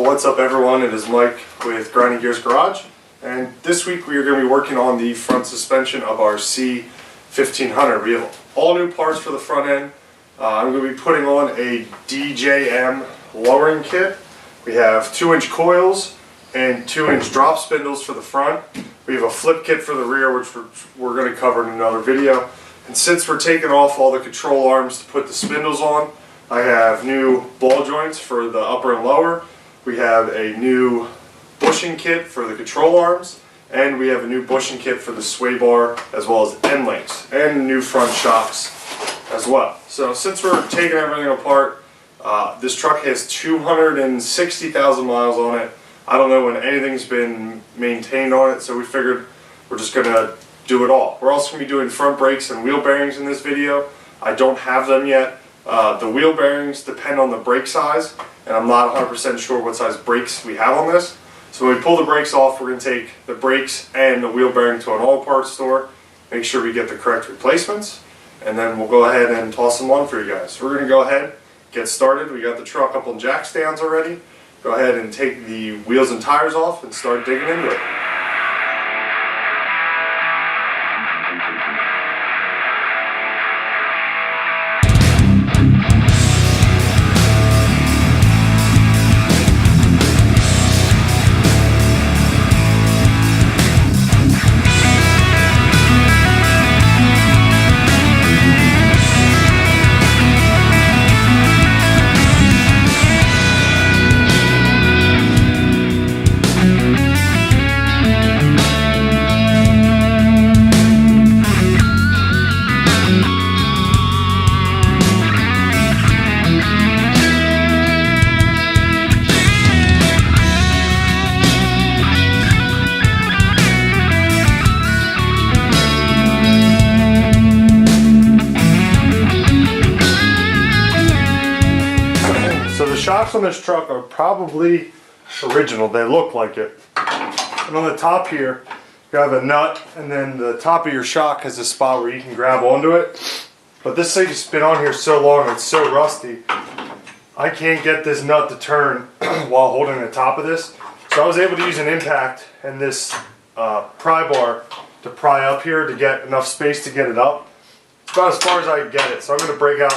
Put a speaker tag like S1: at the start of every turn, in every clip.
S1: Well, what's up everyone, it is Mike with Grinding Gears Garage, and this week we are going to be working on the front suspension of our C1500. We have all new parts for the front end. I'm going to be putting on a DJM lowering kit. We have 2-inch coils and 2-inch drop spindles for the front. We have a flip kit for the rear, which we're going to cover in another video. And since we're taking off all the control arms to put the spindles on, I have new ball joints for the upper and lower. We have a new bushing kit for the control arms, and we have a new bushing kit for the sway bar, as well as end links, and new front shocks as well. So since we're taking everything apart, this truck has 260,000 miles on it. I don't know when anything's been maintained on it, so we figured we're just going to do it all. We're also going to be doing front brakes and wheel bearings in this video. I don't have them yet. The wheel bearings depend on the brake size, and I'm not 100% sure what size brakes we have on this. So when we pull the brakes off, we're going to take the brakes and the wheel bearing to an auto parts store, make sure we get the correct replacements, and then we'll go ahead and toss them on for you guys. So we're going to go ahead, get started. We got the truck up on jack stands already. Go ahead and take the wheels and tires off and start digging into it. Shocks on this truck are probably original. They look like it. And on the top here, you have a nut, and then the top of your shock has a spot where you can grab onto it. But this thing has been on here so long, it's so rusty, I can't get this nut to turn while holding the top of this. So I was able to use an impact and this pry bar to pry up here to get enough space to get it up. It's about as far as I can get it. So I'm going to break out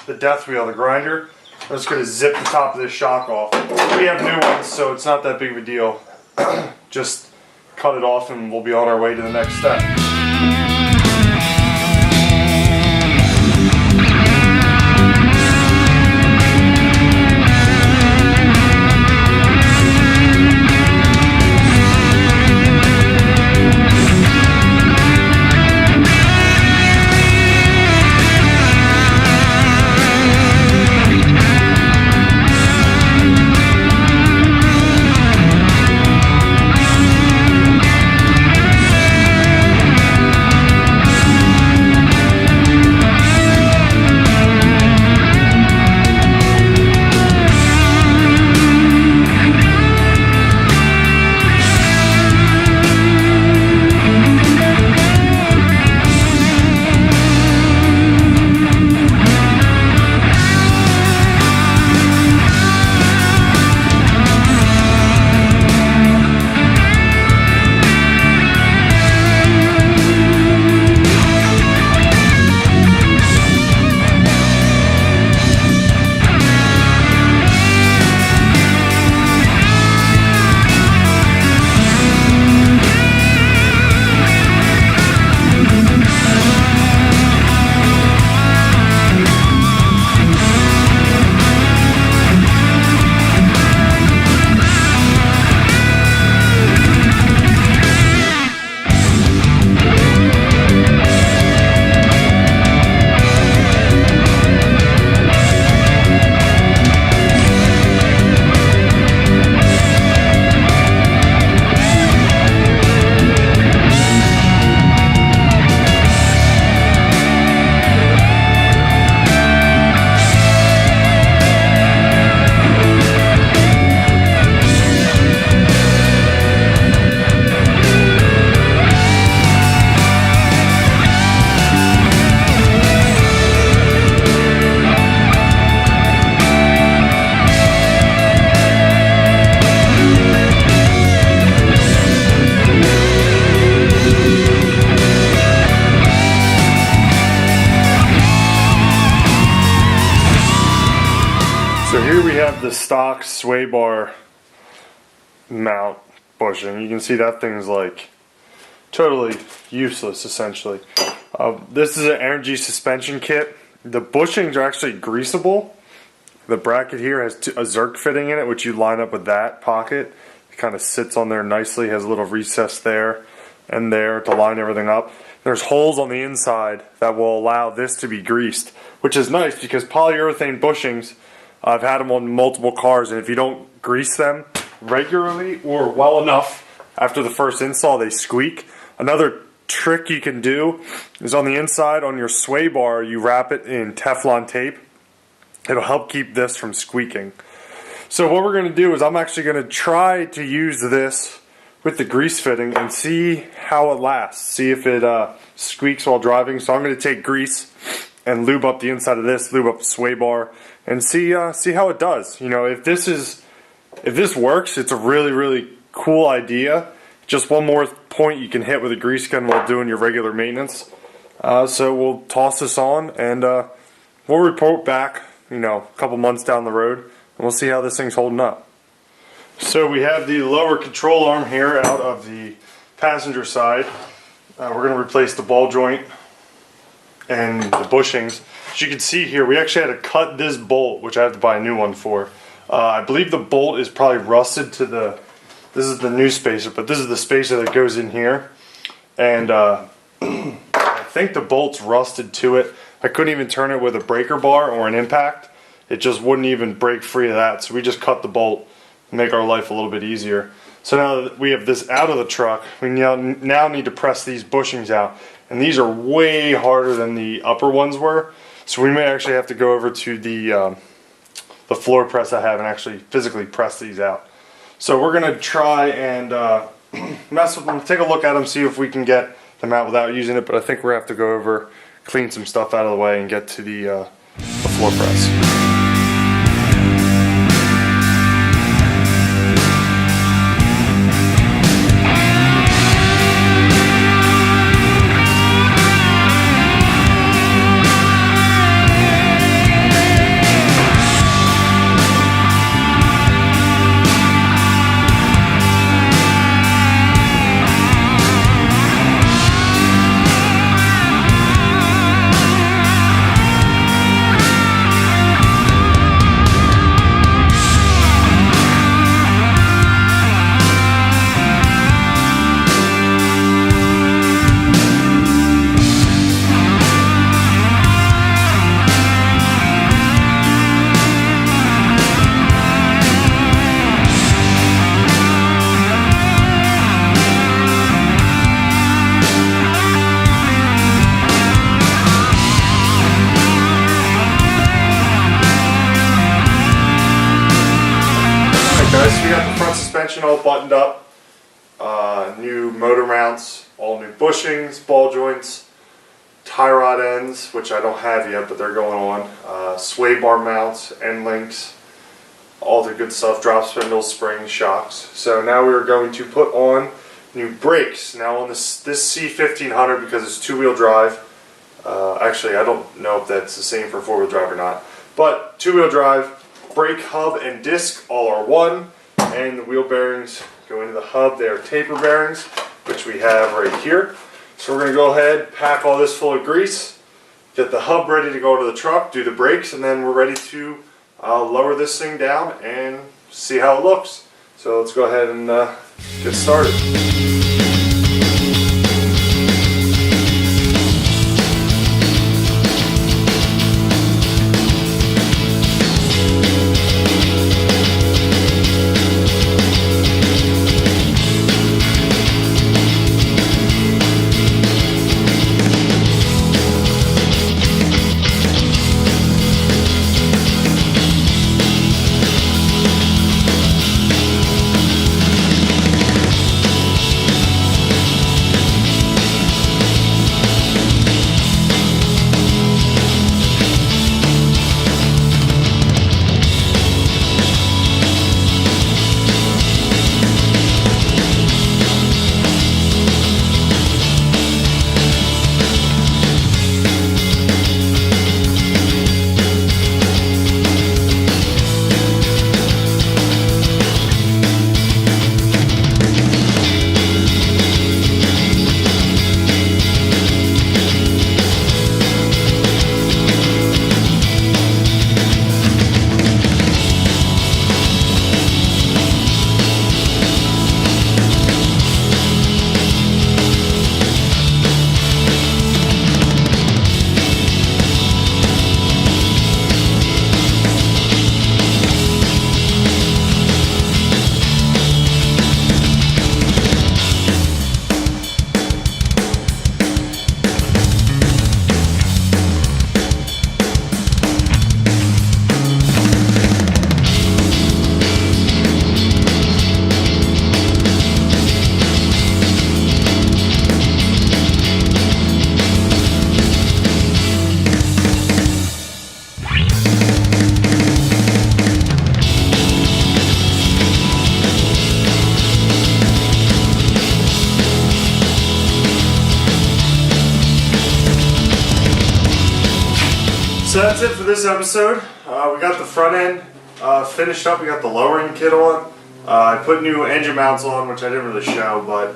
S1: the death wheel, the grinder. I'm just going to zip the top of this shock off. We have new ones, so it's not that big of a deal. Just cut it off and we'll be on our way to the next step. the stock sway bar mount bushing. You can see that thing's like totally useless essentially. This is an energy suspension kit. The bushings are actually greasable. The bracket here has a Zerk fitting in it, which you line up with that pocket. It kind of sits on there nicely, has a little recess there and there to line everything up. There's holes on the inside that will allow this to be greased, which is nice because polyurethane bushings, I've had them on multiple cars, and if you don't grease them regularly or well enough after the first install, they squeak. Another trick you can do is on the inside on your sway bar, you wrap it in Teflon tape. It'll help keep this from squeaking. So what we're going to do is I'm actually going to try to use this with the grease fitting and see how it lasts. See if it squeaks while driving. So I'm going to take grease and lube up the inside of this, lube up the sway bar, and see how it does. You know, if this works, it's a really cool idea. Just one more point you can hit with a grease gun while doing your regular maintenance. So we'll toss this on and we'll report back, you know, a couple months down the road, and we'll see how this thing's holding up. So we have the lower control arm here out of the passenger side. We're going to replace the ball joint and the bushings. As you can see here, we actually had to cut this bolt, which I have to buy a new one for. I believe the bolt is probably rusted to the, this is the new spacer, but this is the spacer that goes in here. And I think the bolt's rusted to it. I couldn't even turn it with a breaker bar or an impact. It just wouldn't even break free of that. So we just cut the bolt to make our life a little bit easier. So now that we have this out of the truck, we now need to press these bushings out. And these are way harder than the upper ones were. So we may actually have to go over to the floor press I have and actually physically press these out. So we're going to try and mess with them, take a look at them, see if we can get them out without using it. But I think we're going to have to go over, clean some stuff out of the way and get to the floor press. Guys, we got the front suspension all buttoned up, new motor mounts, all new bushings, ball joints, tie rod ends, which I don't have yet, but they're going on, sway bar mounts, endlinks, all the good stuff, drop spindles, springs, shocks. So now we're going to put on new brakes. Now on this C1500, because it's two-wheel drive, actually I don't know if that's the same for four-wheel drive or not, but two-wheel drive, brake hub and disc all are one, and the wheel bearings go into the hub. They are taper bearings, which we have right here. So we're going to go ahead, pack all this full of grease, get the hub ready to go to the truck, do the brakes, and then we're ready to lower this thing down and see how it looks. So let's go ahead and get started. So that's it for this episode. We got the front end finished up. We got the lowering kit on. I put new engine mounts on, which I didn't really show, but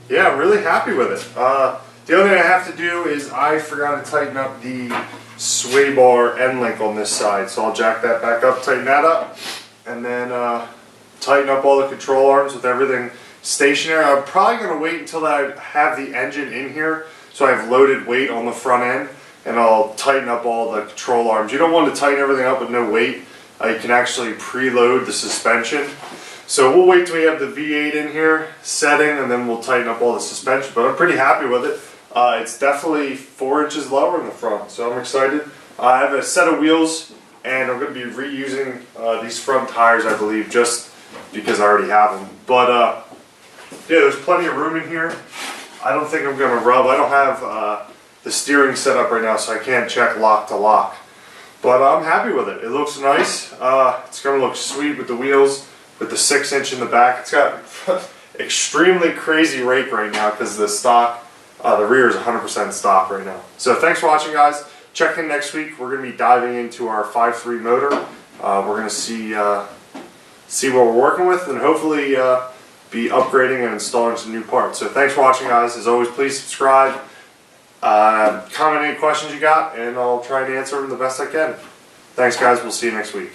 S1: yeah, I'm really happy with it. The only thing I have to do is I forgot to tighten up the sway bar end link on this side, so I'll jack that back up, tighten that up, and then tighten up all the control arms with everything stationary. I'm probably going to wait until I have the engine in here so I have loaded weight on the front end, and I'll tighten up all the control arms. You don't want to tighten everything up with no weight. You can actually preload the suspension. So we'll wait till we have the V8 in here setting, and then we'll tighten up all the suspension, but I'm pretty happy with it. It's definitely 4 inches lower in the front, so I'm excited. I have a set of wheels, and I'm going to be reusing these front tires, I believe, just because I already have them. But yeah, there's plenty of room in here. I don't think I'm going to rub. I don't have the steering set up right now, so I can't check lock to lock. But I'm happy with it. It looks nice. It's going to look sweet with the wheels, with the 6-inch in the back. It's got extremely crazy rake right now because the stock, the rear is 100% stock right now. So thanks for watching, guys. Check in next week. We're going to be diving into our 5.3 motor. We're going to see what we're working with, and hopefully be upgrading and installing some new parts. So thanks for watching, guys. As always, please subscribe. Comment any questions you got, and I'll try to answer them the best I can. Thanks, guys. We'll see you next week.